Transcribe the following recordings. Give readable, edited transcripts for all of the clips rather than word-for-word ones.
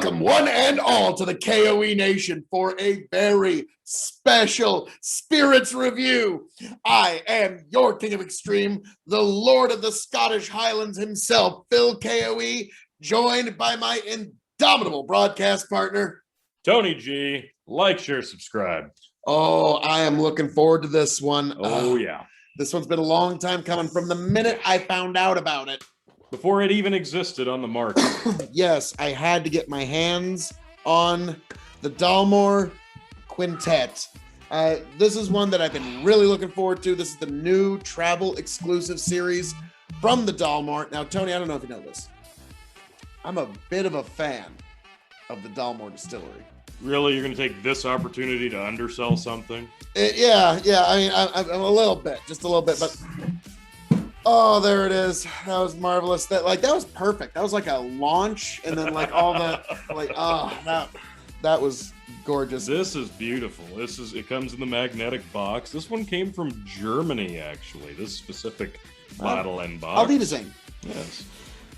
Welcome one and all to the KOE Nation for a very special Spirits review. I am your King of Extreme, the Lord of the Scottish Highlands himself, Phil KOE, joined by my indomitable broadcast partner, Tony G. Like, share, subscribe. Oh, I am looking forward to this one. Oh, yeah. This one's been a long time coming from the minute I found out about it. Before it even existed on the market. Yes, I had to get my hands on the Dalmore Quintet. This is one that I've been really looking forward to. This is the new travel exclusive series from the Dalmore. Now, Tony, I don't know if you know this. I'm a bit of a fan of the Dalmore distillery. Really? You're going to take this opportunity to undersell something? Yeah. I mean, I'm a little bit, just a little bit, but... Oh, there it is. That was marvelous. That was perfect. That was like a launch, and then like all the that was gorgeous. This is beautiful. It comes in the magnetic box. This one came from Germany, actually. This specific bottle and box. I'll be the same. Yes.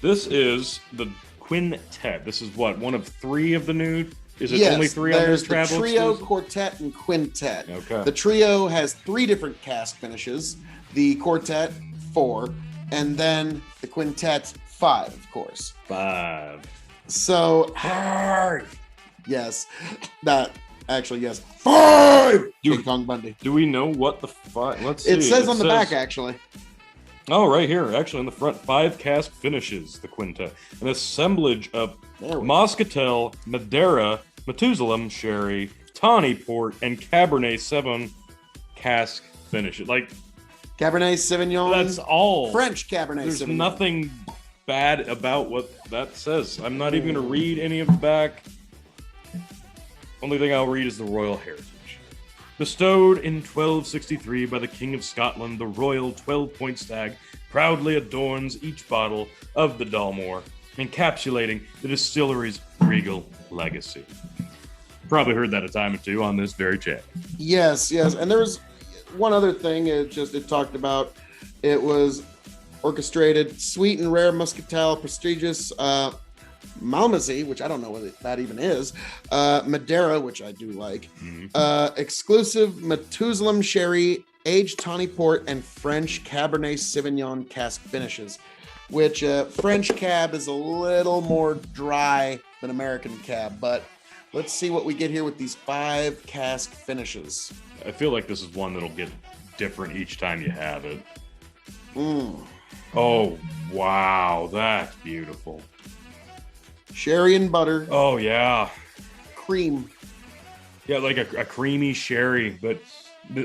This is the Quintet. This is what, one of three of the new. Is it only three on this travel? There's the trio, exclusive? quartet, and quintet. Okay. The trio has 3 different cask finishes. The quartet, 4, and then the quintet, 5, of course. 5. So, 5. Yes, that actually, yes, 5. King Kong Bundy. Do we know what the 5? Let's see. It says on the back, actually. Oh, right here, actually on the front, 5 cask finishes. The quintet, an assemblage of Moscatel, Madeira, Methuselah Sherry, Tawny Port, and Cabernet 7 cask finishes. Like. Cabernet Sauvignon. That's all. French Cabernet There's Sauvignon. nothing bad about what that says. I'm not even going to read any of the back. Only thing I'll read is the royal heritage. Bestowed in 1263 by the King of Scotland, the royal 12-point stag proudly adorns each bottle of the Dalmore, encapsulating the distillery's regal legacy. Probably heard that a time or two on this very chat. Yes, and there was one other thing. It talked about it was orchestrated sweet and rare muscatel, prestigious Malmsey, which I don't know what that even is, Madeira, which I do like, exclusive Methuselah Sherry, aged Tawny Port, and French Cabernet Sauvignon cask finishes, which French cab is a little more dry than American cab, but let's see what we get here with these 5 cask finishes. I feel like this is one that'll get different each time you have it. Oh, wow. That's beautiful. Sherry and butter. Oh, yeah. Cream. Yeah, like a creamy sherry, but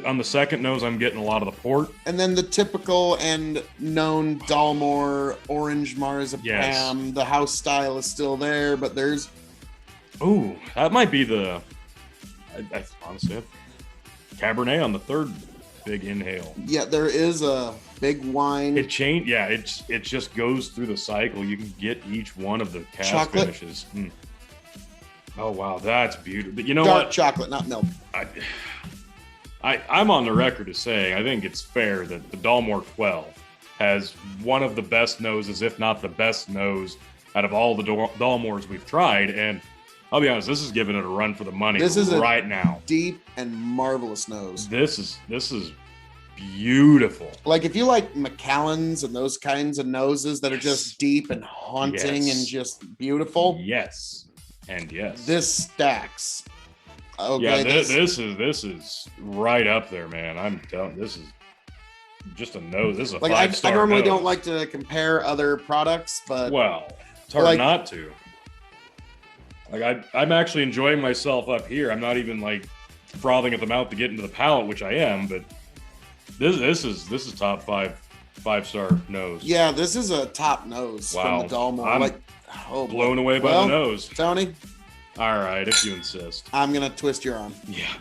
on the second nose, I'm getting a lot of the port. And then the typical and known Dalmore orange marzipan. Yes. The house style is still there, but there's... Ooh, that might be the... I honestly... Cabernet on the third big inhale. Yeah, there is a big wine. It just goes through the cycle. You can get each one of the cask finishes. Oh wow, that's beautiful. But you know Dark what? chocolate, not milk. I'm on the record as saying I think it's fair that the Dalmore 12 has one of the best noses, if not the best nose, out of all the Dalmores we've tried. And I'll be honest, this is giving it a run for the money. This is right now. Deep and marvelous nose. This is beautiful. Like if you like Macallan's and those kinds of noses that are just deep and haunting and just beautiful. Yes. And yes. This stacks. Okay, yeah, this is right up there, man. I'm telling you, this is just a nose. This is a 5-star I normally nose. don't like to compare other products, but well, it's hard not to. Like I'm actually enjoying myself up here. I'm not even like frothing at the mouth to get into the palate, which I am, but this is top 5-star nose. Yeah, this is a top nose from the Dalmore. I'm blown away by the nose. Tony? All right, if you insist. I'm going to twist your arm. Yeah.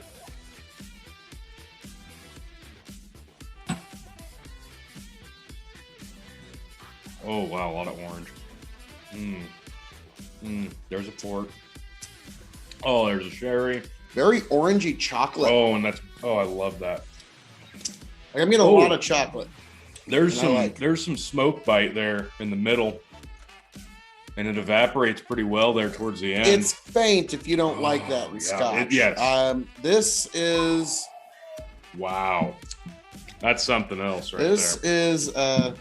Oh, wow, a lot of orange. There's a port. Oh, there's a sherry. Very orangey chocolate. Oh, and I love that. I'm getting a lot of chocolate. There's some smoke bite there in the middle. And it evaporates pretty well there towards the end. It's faint if you don't like that in yeah. Scotch. Yes. This is... Wow. That's something else right this there. Is an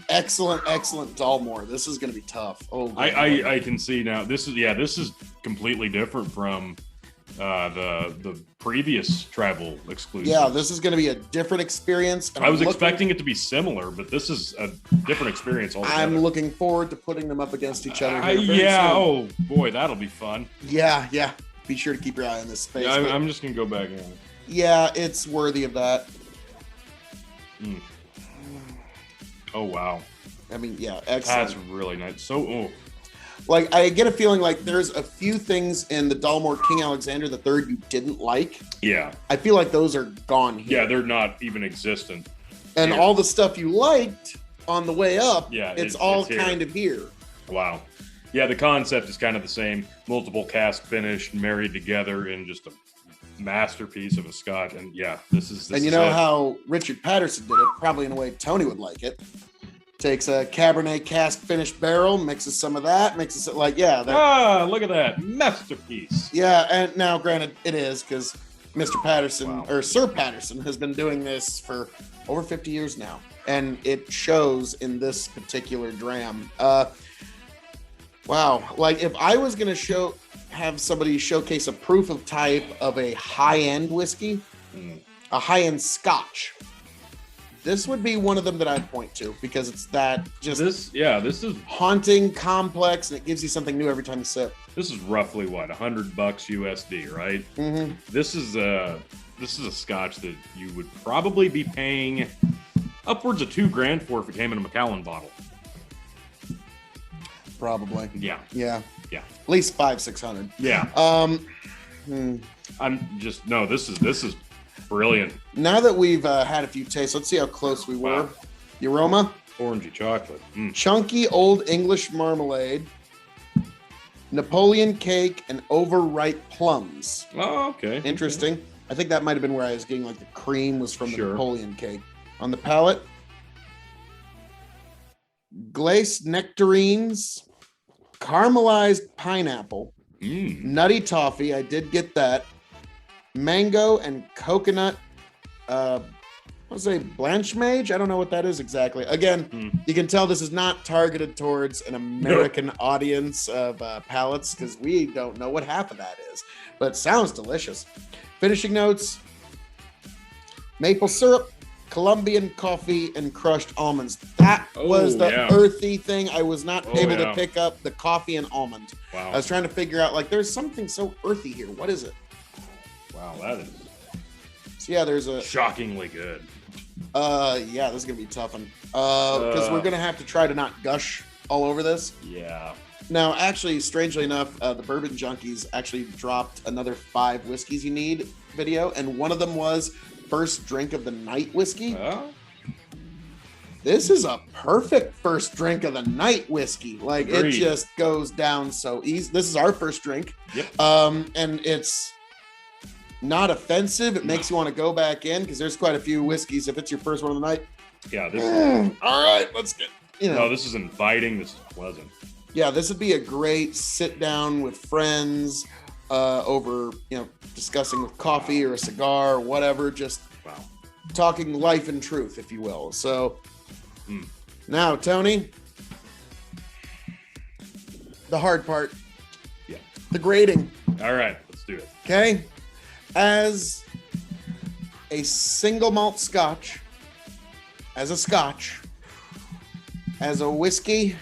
excellent Dalmore. This is going to be tough. Oh, I can see now. This is completely different from the previous travel exclusive. Yeah, this is going to be a different experience. And I was expecting it to be similar, but this is a different experience altogether. I'm looking forward to putting them up against each other. Yeah. Oh boy, that'll be fun. Yeah. Be sure to keep your eye on this space. Yeah, I'm just gonna go back in. Yeah, it's worthy of that. Oh wow. I mean, yeah, excellent. That's really nice. So, like, I get a feeling like there's a few things in the Dalmore King Alexander III you didn't like. Yeah. I feel like those are gone here. Yeah, they're not even existent. And here. all the stuff you liked on the way up, yeah, it's all here. kind of here. Wow. Yeah, the concept is kind of the same. Multiple cask finished, married together in just a masterpiece of a Scotch. And yeah, this is and you know how Richard Patterson did it, probably in a way Tony would like it. Takes a Cabernet cask finished barrel, mixes some of that, mixes it like, yeah. Look at that. Masterpiece. Yeah, and now granted it is because Mr. Patterson, or Sir Patterson, has been doing this for over 50 years now. And it shows in this particular dram. Wow. Like if I was going to have somebody showcase a proof of type of a high-end whiskey, a high-end Scotch, this would be one of them that I'd point to because it's that just this is haunting, complex, and it gives you something new every time you sip. This is roughly what, $100 USD, right? Mm-hmm. This is a Scotch that you would probably be paying upwards of $2,000 for if it came in a Macallan bottle. Probably. Yeah. At least 500-600. Yeah. This is brilliant. Now that we've had a few tastes, let's see how close we were. Wow. The aroma? Orangey chocolate. Chunky Old English marmalade, Napoleon cake, and overripe plums. Oh, okay. Interesting. Okay. I think that might have been where I was getting like the cream was from Sure. the Napoleon cake. On the palate, glaced nectarines, caramelized pineapple, nutty toffee. I did get that. Mango and coconut. Let's say Blanchmage. I don't know what that is exactly. Again, you can tell this is not targeted towards an American audience of palates because we don't know what half of that is. But it sounds delicious. Finishing notes: maple syrup, Colombian coffee, and crushed almonds. That was the earthy thing. I was not able to pick up the coffee and almond. Wow. I was trying to figure out, like, there's something so earthy here. What is it? Wow, that is So yeah, there's a shockingly good. Yeah, this is gonna be tough one. Because we're gonna have to try to not gush all over this. Yeah. Now, actually, strangely enough, the Bourbon Junkies actually dropped another 5 whiskeys you need video, and one of them was first drink of the night whiskey. This is a perfect first drink of the night whiskey. Like, Agreed. It just goes down so easy. This is our first drink. Yep. And it's not offensive. It makes you want to go back in because there's quite a few whiskeys. If it's your first one of the night, yeah. This is, all right, let's get. No, this is inviting. This is pleasant. Yeah, this would be a great sit down with friends over, discussing with coffee or a cigar or whatever. Just talking life and truth, if you will. So now, Tony, the hard part. Yeah. The grading. All right, let's do it. Okay. As a single malt Scotch, as a Scotch, as a whiskey,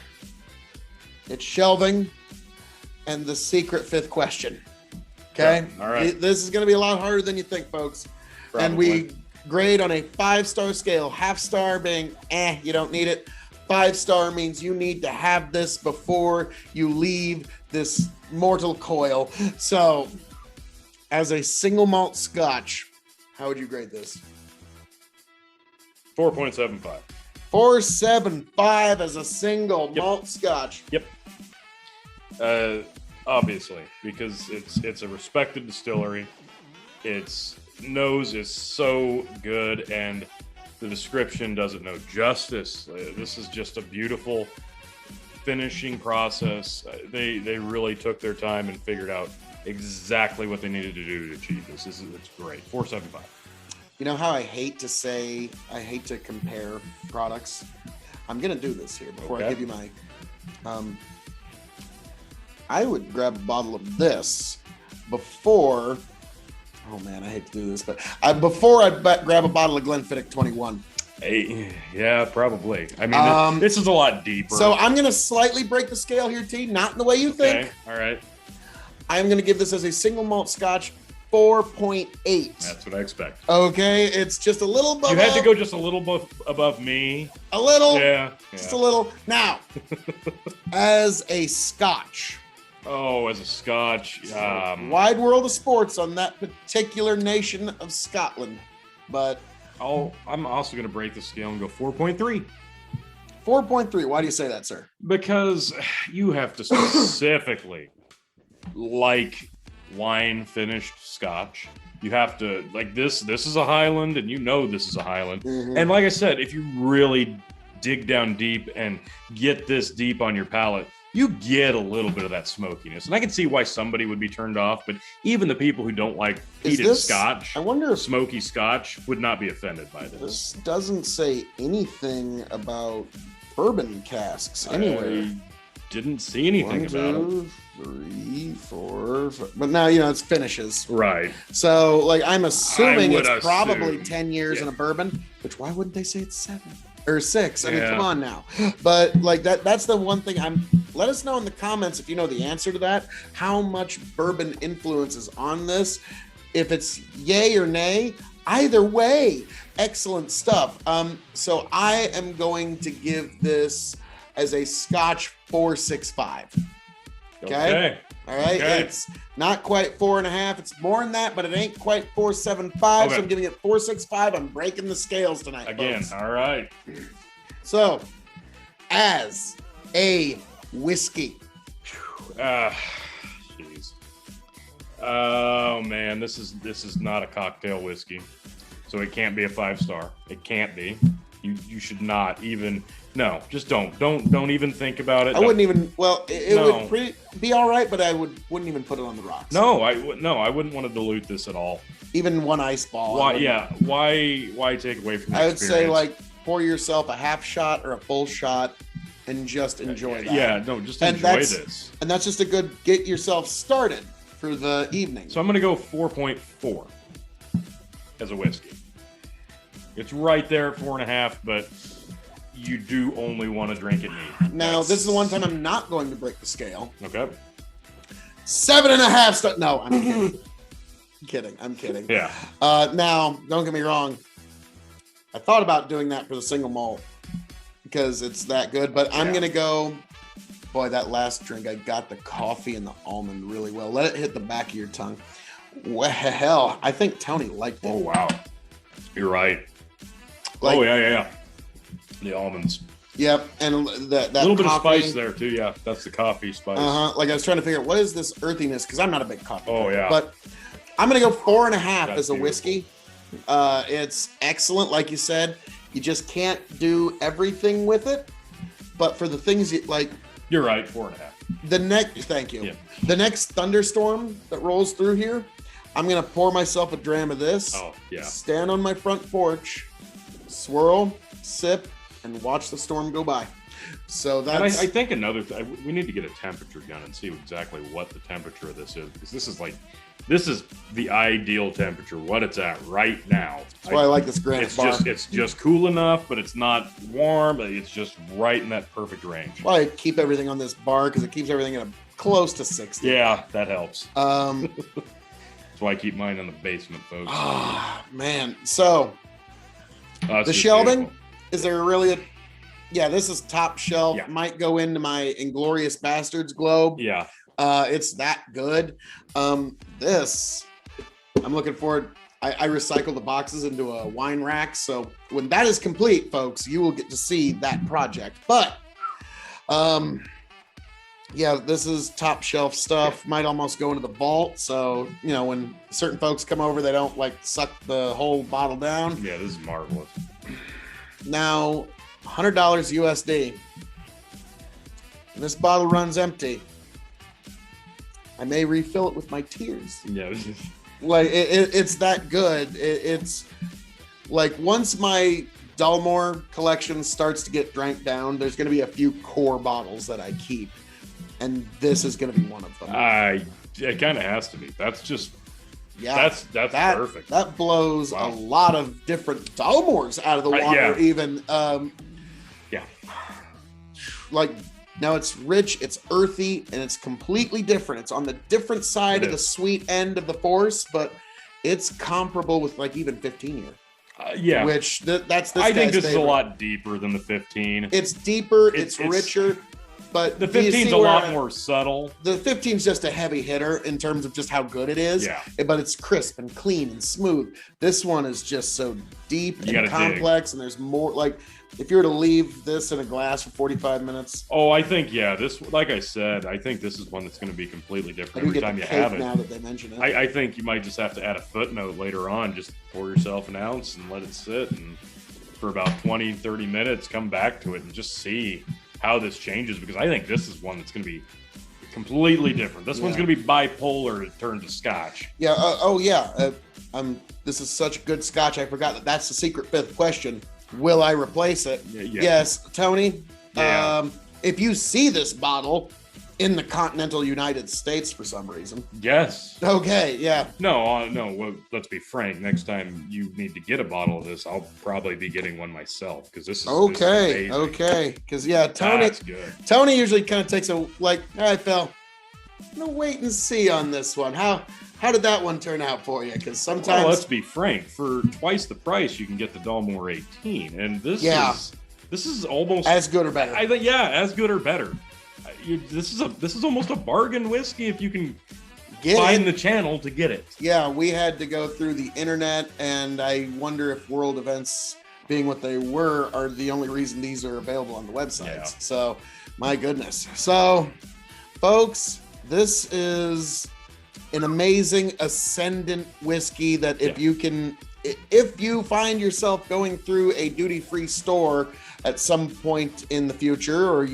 it's shelving, and the secret 5th question. Okay? Yeah, all right. This is going to be a lot harder than you think, folks. Probably. And we grade on a 5-star scale, half star being, you don't need it. 5-star means you need to have this before you leave this mortal coil. So, as a single malt Scotch, how would you grade this? 4.75. 4.75 as a single malt Scotch. Yep. Obviously, because it's a respected distillery. Its nose is so good, and the description doesn't know justice. This is just a beautiful finishing process. They really took their time and figured out exactly what they needed to do to achieve this. It's great. 475. You know how I hate to compare products. I'm gonna do this here before I give you my. I would grab a bottle of this before. Oh man, I hate to do this, but before I grab a bottle of Glenfiddich 21. Hey, yeah, probably. I mean, this is a lot deeper. So I'm gonna slightly break the scale here, T. Not in the way you think. All right. I'm gonna give this as a single malt Scotch 4.8. That's what I expect. Okay, it's just a little above. You had to go just a little above me. A little. Yeah. Just a little. Now, as a Scotch. Oh, as a Scotch. Wide world of sports on that particular nation of Scotland. But I'm also going to break the scale and go 4.3. 4.3. Why do you say that, sir? Because you have to specifically like wine finished Scotch. You have to like this. This is a Highland, and you know this is a Highland. Mm-hmm. And like I said, if you really dig down deep and get this deep on your palate, you get a little bit of that smokiness. And I can see why somebody would be turned off, but even the people who don't like peated Scotch, I wonder if smoky Scotch, would not be offended by this. This doesn't say anything about bourbon casks anywhere. I didn't see anything about it. 1, 2, 3, 4, 5. But now, it's finishes. Right. So, like, I'm assuming it's assume. probably 10 years in a bourbon, which why wouldn't they say it's 7 or 6? I mean, Yeah. come on now. But, like, that's the one thing let us know in the comments if you know the answer to that, how much bourbon influence is on this. If it's yay or nay, either way, excellent stuff. So I am going to give this as a Scotch 4.65. Okay. All right. Okay. It's not quite 4.5. It's more than that, but it ain't quite 4.75. Okay. So I'm giving it 4.65. I'm breaking the scales tonight. Again, folks. all right. So, as a whiskey. Jeez. Oh man, this is not a cocktail whiskey, so it can't be a 5-star. It can't be. You should not even. No, just don't even think about it. I wouldn't even. Well, it No. would be all right, but I wouldn't even put it on the rocks. No, I wouldn't want to dilute this at all. Even one ice ball. Why? Yeah. Why take away from the I would say experience? like pour yourself a half shot or a full shot and just enjoy that. Yeah. No, just And enjoy that's- this. And that's just a good get yourself started for the evening. So I'm gonna go 4.4 as a whiskey. It's right there at 4.5, but you do only want to drink it neat. Now, this is the one time I'm not going to break the scale. Okay. 7.5 No, I'm kidding. I'm kidding. Yeah. Now, don't get me wrong. I thought about doing that for the single malt because it's that good, but I'm going to go. Boy, that last drink, I got the coffee and the almond really well. Let it hit the back of your tongue. Well, I think Tony liked it. Oh wow. You're right. Like, Yeah. The almonds. Yep, and that A little bit of coffee, spice there too. Yeah, that's the coffee spice. Like I was trying to figure out what is this earthiness because I'm not a big coffee. Oh, drinker, yeah. but I'm gonna go 4.5 That's as a whiskey. It's excellent, like you said. You just can't do everything with it, but for the things you like, You're right. 4.5. thank you. Yeah. The next thunderstorm that rolls through here, I'm gonna pour myself a dram of this. Oh yeah. Stand on my front porch, swirl, sip, and watch the storm go by. So And that's I think another we need to get a temperature gun and see exactly what the temperature of this is, because this is the ideal temperature, what it's at right now. that's why I like this granite bar. It's just cool enough, but it's not warm. It's just right in that perfect range. Well, I keep everything on this bar because it keeps everything at close to 60. Yeah, that helps. Um, That's why I keep mine in the basement, folks. man. So It's the just shelving, beautiful. is there really a? Yeah, this is top shelf. Yeah. Might go into my Inglorious Bastards globe. Yeah. It's that good. This, I'm looking forward. I recycle the boxes into a wine rack. So when that is complete, folks, you will get to see that project. But, yeah, this is top shelf stuff. Might almost go into the vault. So, when certain folks come over, they don't like suck the whole bottle down. Yeah, this is marvelous. Now, $100 USD. and this bottle runs empty, I may refill it with my tears. Yeah. Like it's that good. It's like once my Dalmore collection starts to get drank down, there's going to be a few core bottles that I keep, and this is going to be one of them. It kind of has to be. That's just that's perfect. That blows a lot of different Dalmores out of the water. Even like now it's rich, it's earthy, and it's completely different. It's on the different side of the sweet end of the force, but it's comparable with like even 15 year. Which that's this. I think this favorite. is a lot deeper than the 15. It's deeper. It's richer. But the 15's a lot more subtle. The 15's just a heavy hitter in terms of just how good it is. Yeah. But it's crisp and clean and smooth. This one is just so deep and complex, and there's more. Like, if you were to leave this in a glass for 45 minutes. Oh, I think, this, like I said, I think this is one that's going to be completely different every time you have it. Now that they mention it. I think you might just have to add a footnote later on. Just pour yourself an ounce and let it sit. And for about 20, 30 minutes, come back to it and just see how this changes, because I think this is one that's going to be completely different. This one's going to be bipolar to turn to Scotch. Yeah. This is such good Scotch. I forgot that's the secret fifth question. Will I replace it? Yes, Tony. Yeah. If you see this bottle in the continental United States for some reason. Yes. Okay. Yeah. No. Well, let's be frank. Next time you need to get a bottle of this, I'll probably be getting one myself, because this is okay. This is okay. Because Tony. That's good. Tony usually kind of takes all right, Phil. I'm gonna wait and see on this one. How did that one turn out for you? Because sometimes, let's be frank. For twice the price, you can get the Dalmore 18, and this is almost as good or better. I think as good or better. This is almost a bargain whiskey if you can find the channel to get it. Yeah, we had to go through the internet, and I wonder if world events, being what they were, are the only reason these are available on the websites. Yeah. So, my goodness. So, folks, this is an amazing ascendant whiskey that if you find yourself going through a duty-free store at some point in the future, or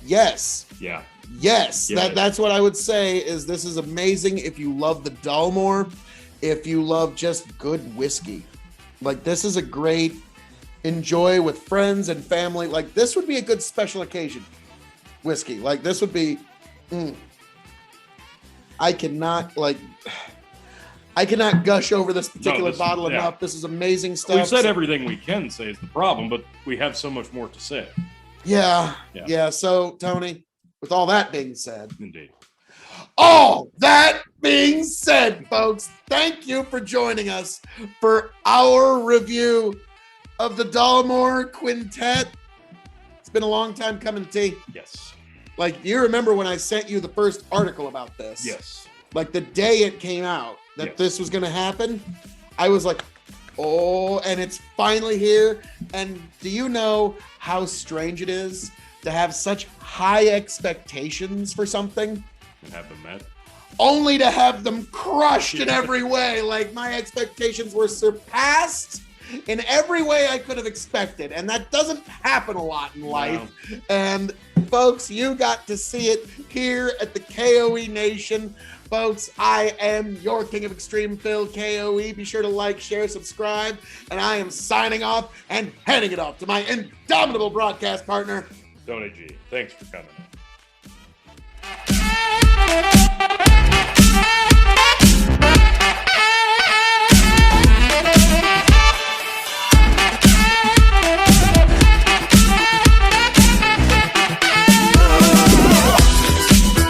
yes, that's what I would say. Is this is amazing if you love the Dalmore, if you love just good whiskey. Like, this is a great enjoy with friends and family. Like, this would be a good special occasion whiskey. Like, this would be I cannot gush over this particular bottle enough. This is amazing stuff. We've said everything we can say is the problem, but we have so much more to say. Yeah. So, Tony, with all that being said, indeed. All that being said, folks, thank you for joining us for our review of the Dalmore Quintet. It's been a long time coming, T. Yes. Like, you remember when I sent you the first article about this? Yes. Like, the day it came out that this was going to happen, I was like, oh, and it's finally here. And do you know how strange it is to have such high expectations for something? And have them met. Only to have them crushed in every way. Like, my expectations were surpassed in every way I could have expected. And that doesn't happen a lot in life. No. And folks, you got to see it here at the K.O.E. Nation. Folks, I am your King of Extreme, Phil K.O.E. Be sure to like, share, subscribe. And I am signing off and handing it off to my indomitable broadcast partner, Tony G. Thanks for coming.